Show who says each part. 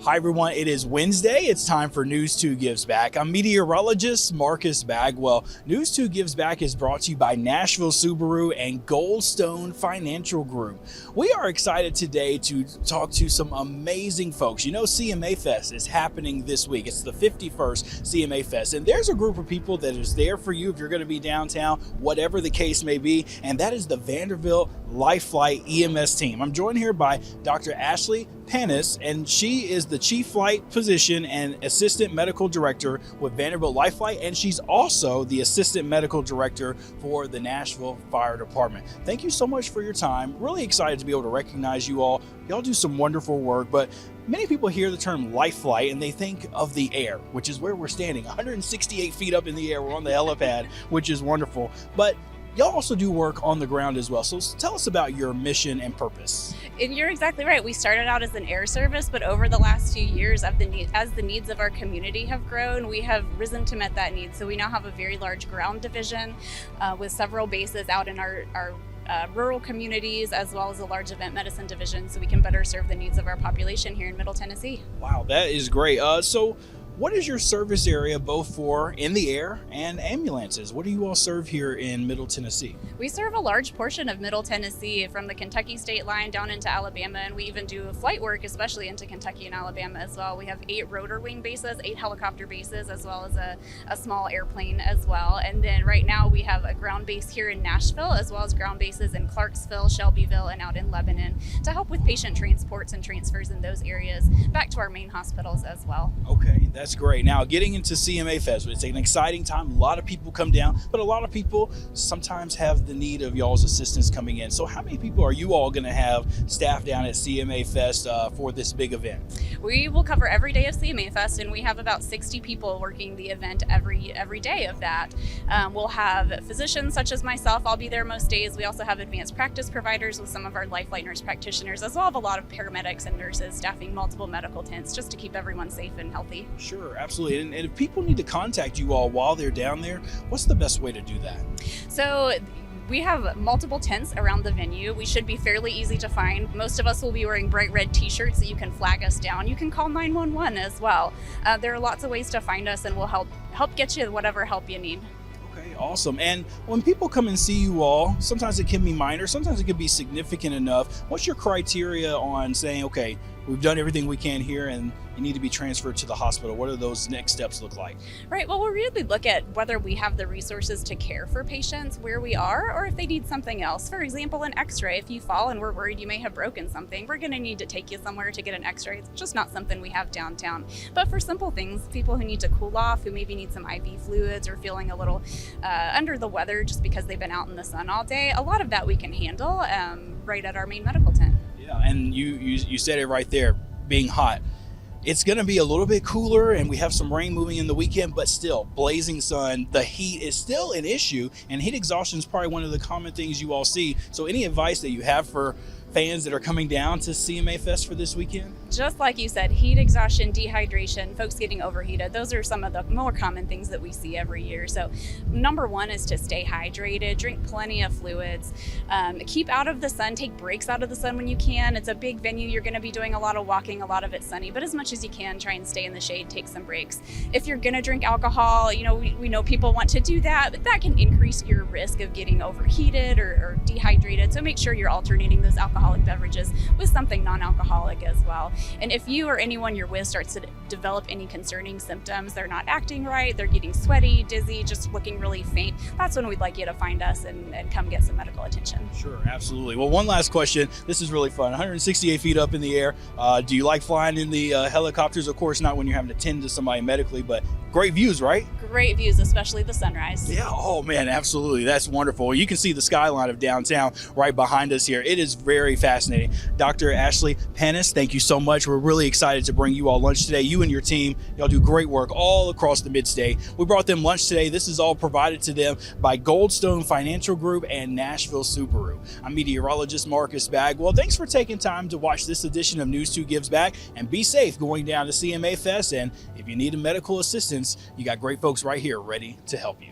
Speaker 1: Hi everyone, it is Wednesday. It's time for News 2 Gives Back. I'm meteorologist Marcus Bagwell. News 2 Gives Back is brought to you by Nashville Subaru and Goldstone Financial Group. We are excited today to talk to some amazing folks. You know, CMA Fest is happening this week. It's the 51st CMA Fest, and there's a group of people that is there for you if you're going to be downtown, whatever the case may be, and that is the Vanderbilt LifeFlight EMS team. I'm joined here by Dr. Ashley Panis, and she is the Chief Flight Physician and Assistant Medical Director with Vanderbilt LifeFlight, and she's also the Assistant Medical Director for the Nashville Fire Department. Thank you so much for your time. Really excited to be able to recognize you all. Y'all do some wonderful work, but many people hear the term LifeFlight and they think of the air, which is where we're standing, 168 feet up in the air. We're on the helipad, which is wonderful. But y'all also do work on the ground as well. So tell us about your mission and purpose.
Speaker 2: And you're exactly right. We started out as an air service, but over the last few years, as the needs of our community have grown, we have risen to meet that need. So we now have a very large ground division with several bases out in our rural communities, as well as a large event medicine division, so we can better serve the needs of our population here in Middle Tennessee.
Speaker 1: Wow, that is great. So what is your service area both for in the air and ambulances? What do you all serve here in Middle Tennessee?
Speaker 2: We serve a large portion of Middle Tennessee, from the Kentucky state line down into Alabama, and we even do flight work, especially into Kentucky and Alabama as well. We have 8 rotor wing bases, 8 helicopter bases, as well as a small airplane as well. And then right now we have a ground base here in Nashville, as well as ground bases in Clarksville, Shelbyville, and out in Lebanon to help with patient transports and transfers in those areas back to our main hospitals as well.
Speaker 1: Okay, that's great. Now, getting into CMA Fest, it's an exciting time. A lot of people come down, but a lot of people sometimes have the need of y'all's assistance coming in. So how many people are you all going to have staff down at CMA Fest for this big event?
Speaker 2: We will cover every day of CMA Fest, and we have about 60 people working the event every day of that. We'll have physicians such as myself. I'll be there most days. We also have advanced practice providers with some of our LifeFlight nurse practitioners, as well as a lot of paramedics and nurses staffing multiple medical tents just to keep everyone safe and healthy.
Speaker 1: Sure, absolutely. And if people need to contact you all while they're down there, what's the best way to do that?
Speaker 2: So we have multiple tents around the venue. We should be fairly easy to find. Most of us will be wearing bright red t-shirts so you can flag us down. You can call 911 as well. There are lots of ways to find us, and we'll help get you whatever help you need.
Speaker 1: Okay, awesome. And when people come and see you all, sometimes it can be minor, sometimes it can be significant enough. What's your criteria on saying, okay, we've done everything we can here and you need to be transferred to the hospital? What do those next steps look like?
Speaker 2: Right. Well, we'll really look at whether we have the resources to care for patients where we are, or if they need something else. For example, an x-ray. If you fall and we're worried you may have broken something, we're going to need to take you somewhere to get an x-ray. It's just not something we have downtown. But for simple things, people who need to cool off, who maybe need some IV fluids or feeling a little under the weather just because they've been out in the sun all day, a lot of that we can handle right at our main medical tent.
Speaker 1: Yeah, and you said it right there, being hot. It's going to be a little bit cooler, and we have some rain moving in the weekend, but still, blazing sun, the heat is still an issue, and heat exhaustion is probably one of the common things you all see. So any advice that you have for fans that are coming down to CMA Fest for this weekend?
Speaker 2: Just like you said, heat exhaustion, dehydration, folks getting overheated. Those are some of the more common things that we see every year. So number one is to stay hydrated, drink plenty of fluids, keep out of the sun, take breaks out of the sun when you can. It's a big venue. You're going to be doing a lot of walking, a lot of it's sunny, but as much as you can, try and stay in the shade, take some breaks. If you're going to drink alcohol, you know, we know people want to do that, but that can increase your risk of getting overheated or dehydrated. So make sure you're alternating those alcoholic beverages with something non-alcoholic as well. And if you or anyone you're with starts to develop any concerning symptoms, they're not acting right, they're getting sweaty, dizzy, just looking really faint, that's when we'd like you to find us and come get some medical attention.
Speaker 1: Sure, absolutely. Well, one last question. This is really fun. 168 feet up in the air. Do you like flying in the helicopters? Of course, not when you're having to tend to somebody medically, but great views, right?
Speaker 2: Great views, especially the sunrise.
Speaker 1: Yeah, oh man, absolutely. That's wonderful. You can see the skyline of downtown right behind us here. It is very fascinating. Dr. Ashley Panis, thank you so much. We're really excited to bring you all lunch today. You and your team, y'all do great work all across the mid-state. We brought them lunch today. This is all provided to them by Goldstone Financial Group and Nashville Subaru. I'm meteorologist Marcus Bagwell. Thanks for taking time to watch this edition of News 2 Gives Back, and be safe going down to CMA Fest. And if you need a medical assistance, you got great folks right here ready to help you.